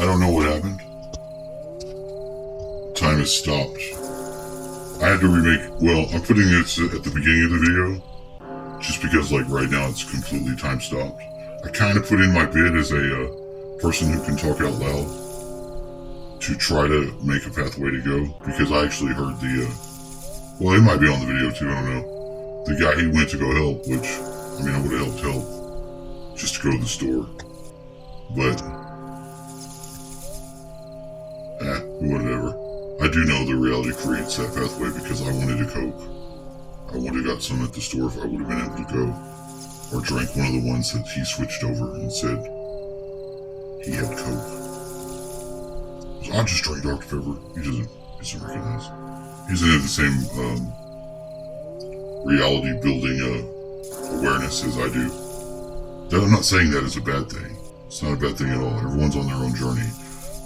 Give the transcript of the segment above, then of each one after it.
I don't know what happened. Time has stopped. I had to remake, well, I'm putting this at the beginning of the video, just because like right now it's completely time stopped. I kind of put in my bid as a person who can talk out loud to try to make a pathway to go, because I actually heard well, it might be on the video too, I don't know. The guy, he went to go help, which, I mean, I would have helped just to go to the store. But, whatever. I do know the reality creates that pathway because I wanted a Coke. I would have got some at the store if I would have been able to go. Or drank one of the ones that he switched over and said he had Coke. So I just drank Dr. Pepper. He doesn't recognize. He doesn't have the same reality building awareness as I do. I'm not saying that is a bad thing. It's not a bad thing at all. Everyone's on their own journey.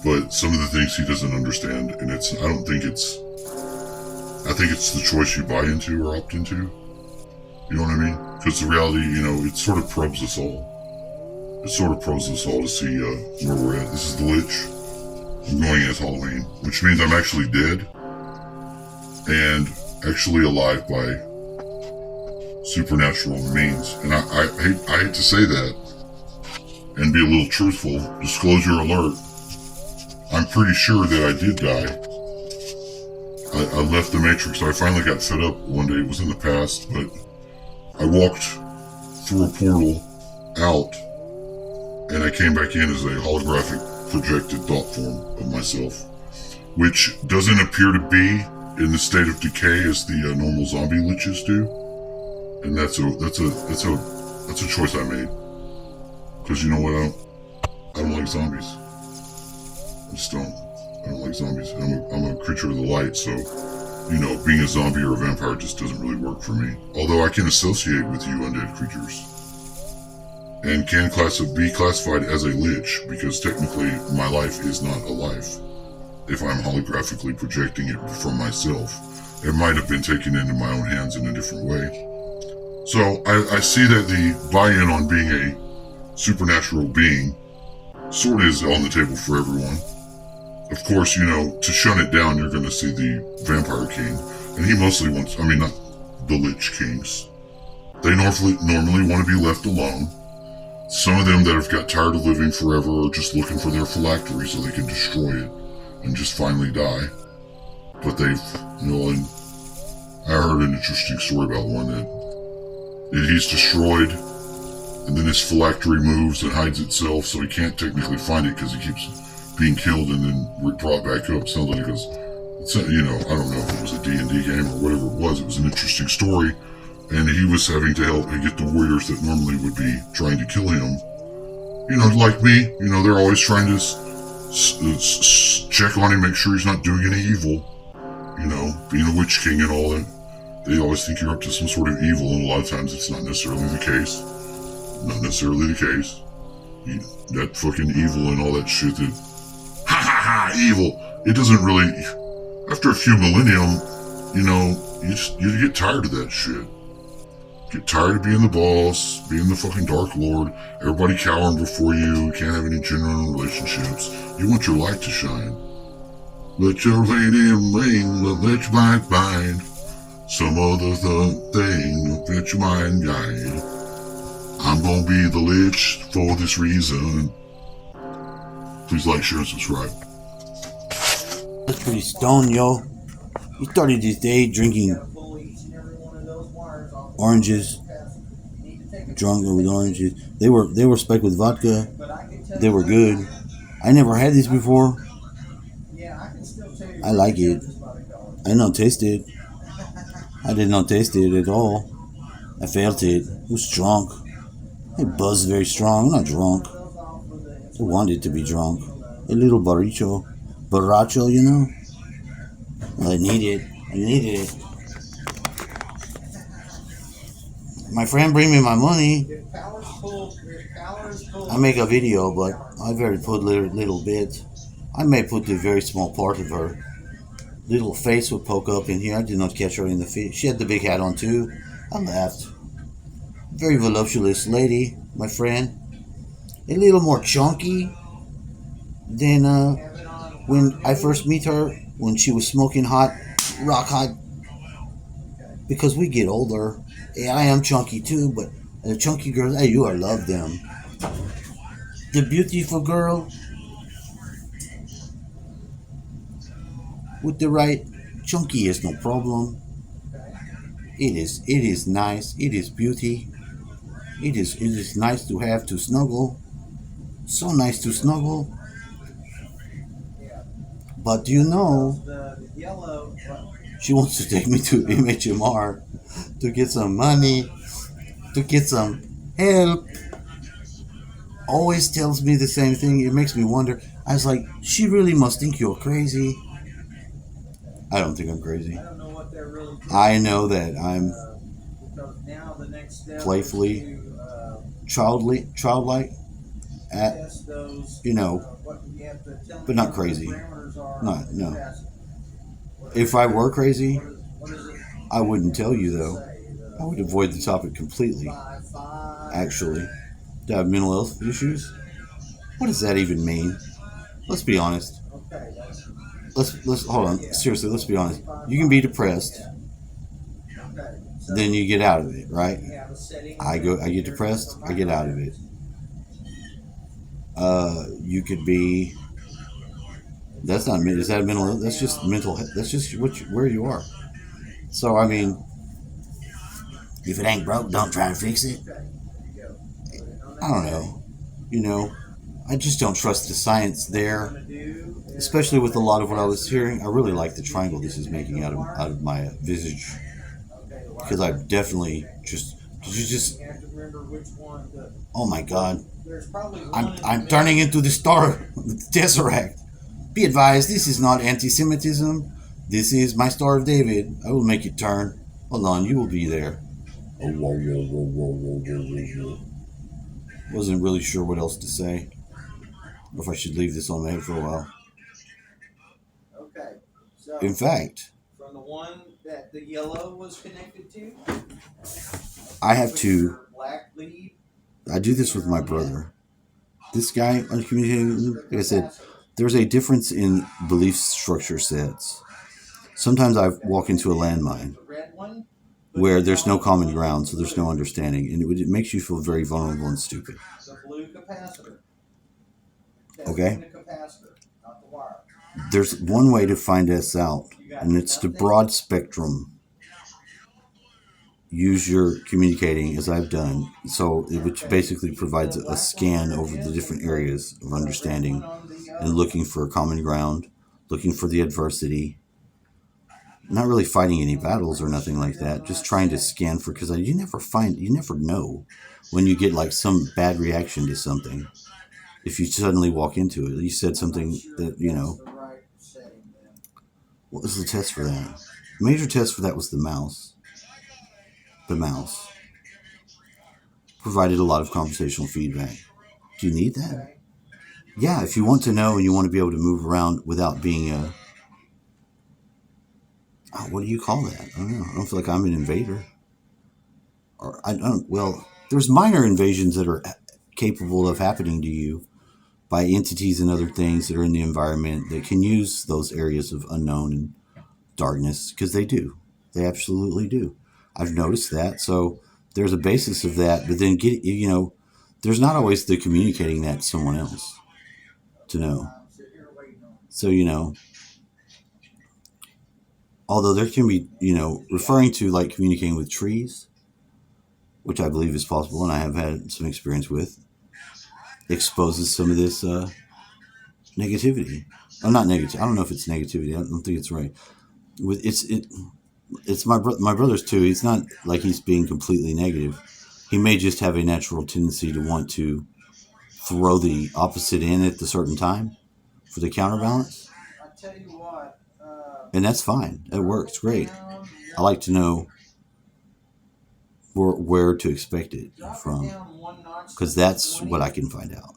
But some of the things he doesn't understand, and I think it's the choice you buy into or opt into. You know what I mean? Because the reality, it sort of probes us all. It sort of probes us all to see where we're at. This is the Lich. I'm going as Halloween, which means I'm actually dead and actually alive by supernatural means. And I hate to say that and be a little truthful. Disclosure alert. I'm pretty sure that I did die. I left the Matrix. I finally got fed up one day. It was in the past, but I walked through a portal out, and I came back in as a holographic projected thought form of myself, which doesn't appear to be in the state of decay as the normal zombie liches do. And that's a choice I made. Because you know what? I don't like zombies. I just don't. I don't like zombies. I'm a creature of the light, so, being a zombie or a vampire just doesn't really work for me. Although I can associate with you undead creatures. And can be classified as a lich, because technically my life is not a life. If I'm holographically projecting it from myself, it might have been taken into my own hands in a different way. So I see that the buy-in on being a supernatural being sort of is on the table for everyone. Of course, to shun it down, you're going to see the Vampire King. And he mostly wants, not the Lich Kings. They normally want to be left alone. Some of them that have got tired of living forever are just looking for their phylactery so they can destroy it and just finally die. But they've, and I heard an interesting story about one that he's destroyed, and then his phylactery moves and hides itself, so he can't technically find it because he keeps being killed and then brought back up. Sounds like I don't know if it was a D&D game or whatever it was. It was an interesting story, and he was having to help and get the warriors that normally would be trying to kill him. Like me, they're always trying to check on him, make sure he's not doing any evil. Being a Witch King and all that. They always think you're up to some sort of evil, and a lot of times it's not necessarily the case. Not necessarily the case. That fucking evil and all that shit that, evil. It doesn't really, after a few millennium, you get tired of that shit. Get tired of being the boss, being the fucking Dark Lord, everybody cowering before you, can't have any genuine relationships. You want your light to shine. Let your lady reign, let your mind bind. Some other thing, let your mind guide. I'm gonna be the Lich for this reason. Please like, share, and subscribe. That's pretty stoned, yo. He started his day drinking oranges, drunk with oranges. They were spiked with vodka. They were good. I never had this before. I like it. I don't taste it. I did not taste it at all. I felt it. I was drunk. It buzzed very strong. I'm not drunk. I wanted to be drunk. A little borracho, I needed it. My friend bring me my money. I make a video, but I very put little bit. I may put the very small part of her. Little face would poke up in here. I did not catch her in the face. She had the big hat on too. I laughed. Very voluptuous lady, my friend. A little more chunky. Then when I first meet her, when she was smoking hot, rock hot, because we get older. Yeah, I am chunky too, but the chunky girls, hey, you are love them. The beautiful girl with the right chunky is no problem. It is nice. It is beauty. It is nice to have to snuggle. So nice to snuggle. But do you know she wants to take me to MHMR to get some money, to get some help. Always tells me the same thing. It makes me wonder. I was like, she really must think you're crazy. I don't think I'm crazy. I know that I'm playfully, childlike, at, you know, but not crazy. Not, no. If I were crazy, I wouldn't tell you though. I would avoid the topic completely. Actually, do I have mental health issues? What does that even mean? Let's be honest. Let's hold on. Seriously, let's be honest. You can be depressed, then you get out of it, right? I get depressed, I get out of it. You could be. That's not. Is that mental? That's just mental. That's just where you are. So I mean, if it ain't broke, don't try to fix it. I don't know. You know, I just don't trust the science there, especially with a lot of what I was hearing. I really like the triangle this is making out of my visage because I definitely just. Did you just? Oh my God! I'm turning into the star, the Tesseract. Be advised, this is not anti-Semitism. This is my Star of David. I will make it turn. Hold on, you will be there. Oh, whoa, whoa, whoa, whoa, whoa, whoa, whoa. Wasn't really sure what else to say. Or if I should leave this on my head for a while. In fact, I have to. I do this with my brother. This guy on communicating, like I said, there's a difference in belief structure sets. Sometimes I walk into a landmine where there's no common ground, so there's no understanding, and it makes you feel very vulnerable and stupid. Okay? There's one way to find this out, and it's the broad spectrum. Use your communicating as I've done, which basically provides a scan over the different areas of understanding and looking for common ground, looking for the adversity. Not really fighting any battles or nothing like that. Just trying to scan for because you never know when you get like some bad reaction to something. If you suddenly walk into it, you said something that What was the test for that? The major test for that was the mouse. The mouse provided a lot of conversational feedback. Do you need that? Yeah, if you want to know and you want to be able to move around without being what do you call that? I don't know. I don't feel like I'm an invader. Or I don't. Well, there's minor invasions that are capable of happening to you by entities and other things that are in the environment that can use those areas of unknown and darkness because they do. They absolutely do. I've noticed that. So there's a basis of that, but then there's not always the communicating that to someone else to know. So although there can be referring to like communicating with trees, which I believe is possible, and I have had some experience with, exposes some of this negativity. I'm not negative. I don't know if it's negativity. I don't think it's right. It's my brother's too. He's not like he's being completely negative. He may just have a natural tendency to want to throw the opposite in at the certain time for the counterbalance, and that's fine. That works great. I like to know where to expect it from, because that's what I can find out.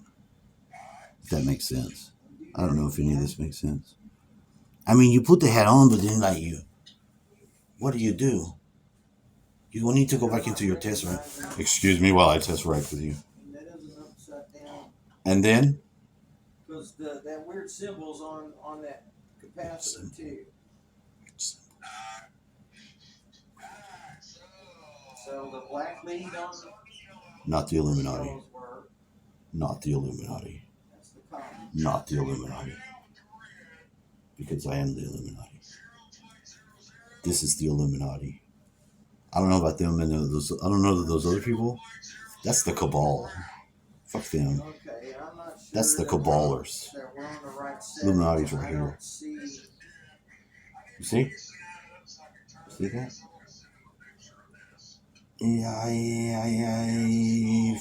If that makes sense. I don't know if any of this makes sense. I mean, you put the hat on, but then what do? You will need to go back into your test rack. Excuse me while I test rack with you. And then was that weird symbols on that capacitor too. So the black lead on Not the Illuminati. those were. Not the Illuminati. That's the common. Not the Illuminati. Because I am the Illuminati. This is the Illuminati. I don't know about them and those. I don't know those other people. That's the cabal. Fuck them. Okay, I'm not sure. That's the cabalers. That we're on the right set. Illuminati's right I here. don't see. You see? See that? Aye,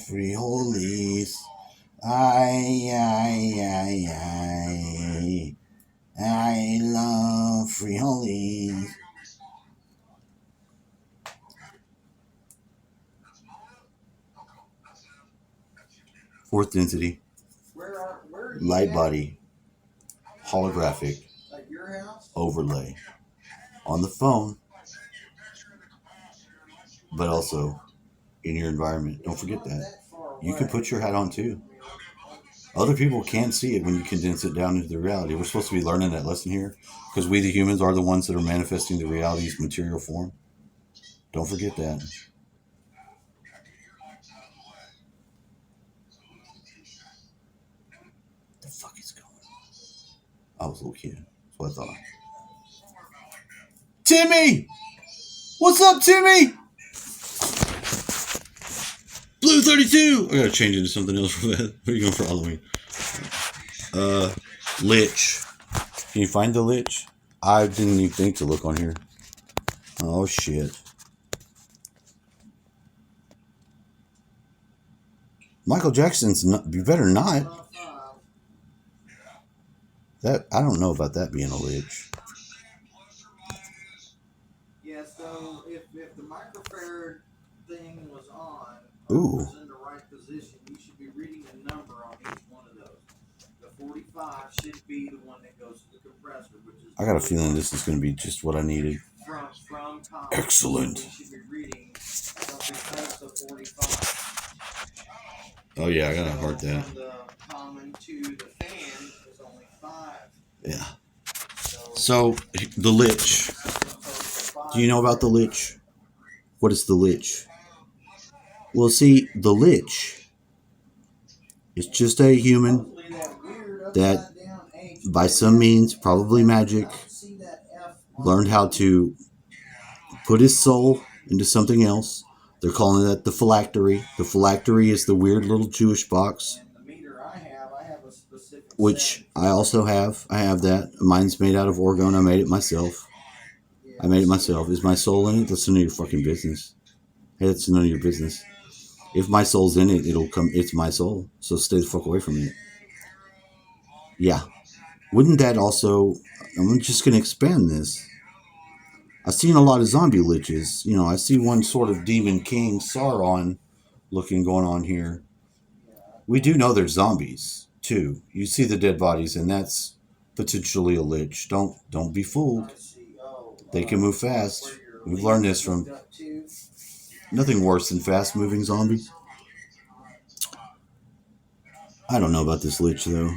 free holies. Aye. I love free holies. Fourth density. Where are you Light at? body. Holographic. At your house? Overlay. On the phone. But also in your environment. Don't forget that. You can put your hat on too. Other people can't see it when you condense it down into the reality. We're supposed to be learning that lesson here because we, the humans, are the ones that are manifesting the reality's material form. Don't forget that. The fuck is going on? I was a little kid. That's what I thought. Timmy! What's up, Timmy? Blue 32! I gotta change into something else for that. Where are you going for Halloween? Lich. Can you find the Lich? I didn't even think to look on here. Oh, shit. Michael Jackson's not, you better not. That I don't know about that being a Lich. Yeah, so if the microfarad thing was on, Ooh. was in the right position, you should be reading a number on each one of those. The 45 should be the one that goes to the compressor, which is. I got a feeling this is going to be just what I needed. From common. Excellent. We should be reading something close to 45. Oh yeah, I gotta heart that. From the common to the fan is only 5. Yeah. So the Lich. Do you know about the Lich? What is the Lich? Well, see, the Lich is just a human that, by some means, probably magic, learned how to put his soul into something else. They're calling that the phylactery. The phylactery is the weird little Jewish box, which I also have. I have that. Mine's made out of orgone. I made it myself. Is my soul in it? That's none of your fucking business. Hey, that's none of your business. If my soul's in it, it'll come. It's my soul. So stay the fuck away from it. Yeah. Wouldn't that also... I'm just going to expand this. I've seen a lot of zombie liches. You know, I see one sort of demon king, Sauron looking going on here. We do know there's zombies, too. You see the dead bodies, and that's potentially a lich. Don't be fooled. They can move fast. We've learned this from nothing worse than fast-moving zombies. I don't know about this lich, though.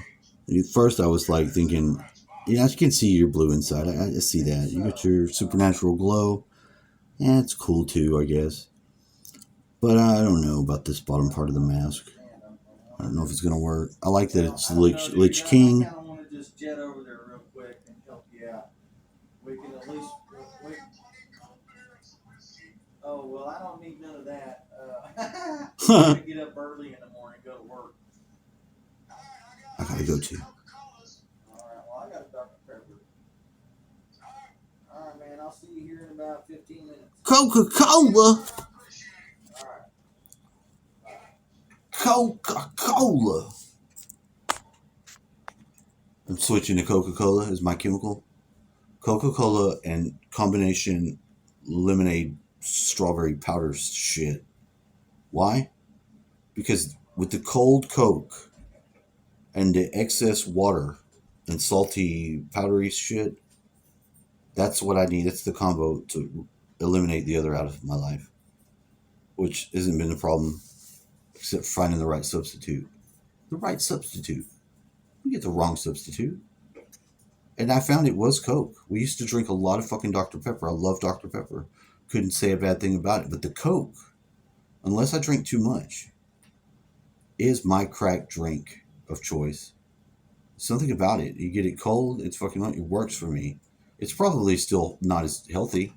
At first, I was like thinking... Yeah, I can see your blue inside. I see that. You got your supernatural glow. Yeah, it's cool too, I guess. But I don't know about this bottom part of the mask. I don't know if it's going to work. I like that it's Lich King. I want to just jet over there real quick and help you out. We can at least... Oh, well, I don't need none of that. I'm going to get up early in the morning and go to work. I got to go too. Alright, man, I'll see you here in about 15 minutes. Coca-Cola! Coca-Cola! I'm switching to Coca-Cola as my chemical. Coca-Cola and combination lemonade strawberry powder shit. Why? Because with the cold Coke and the excess water and salty powdery shit, that's what I need. That's the combo to eliminate the other out of my life, which hasn't been a problem except finding the right substitute. The right substitute. You get the wrong substitute. And I found it was Coke. We used to drink a lot of fucking Dr. Pepper. I love Dr. Pepper. Couldn't say a bad thing about it. But the Coke, unless I drink too much, is my crack drink of choice. Something about it. You get it cold, it's fucking, it works for me. It's probably still not as healthy.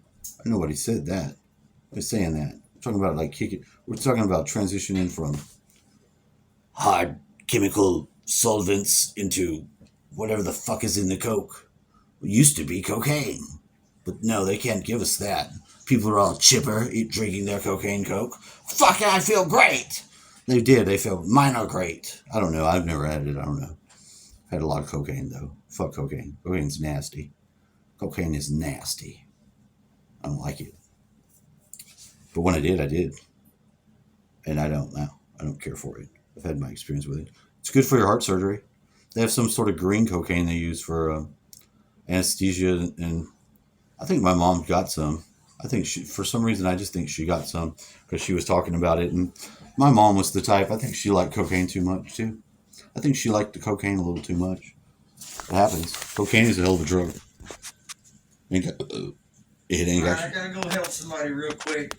Nobody said that. They're saying that. I'm talking about like kicking. We're talking about transitioning from hard chemical solvents into whatever the fuck is in the Coke. It used to be cocaine. But no, they can't give us that. People are all chipper, drinking their cocaine Coke. Fuck it, I feel great. They did. They felt mine are great. I don't know. I've never had it. I don't know. I've had a lot of cocaine though. Fuck cocaine. Cocaine's nasty. Cocaine is nasty. I don't like it. But when I did. And I don't now. I don't care for it. I've had my experience with it. It's good for your heart surgery. They have some sort of green cocaine they use for anesthesia, and I think my mom got some. I think she, for some reason, I just think she got some because she was talking about it. And my mom was the type, I think she liked cocaine too much too. I think she liked the cocaine a little too much. It happens. Cocaine is a hell of a drug. It ain't All got right, I gotta go help somebody real quick.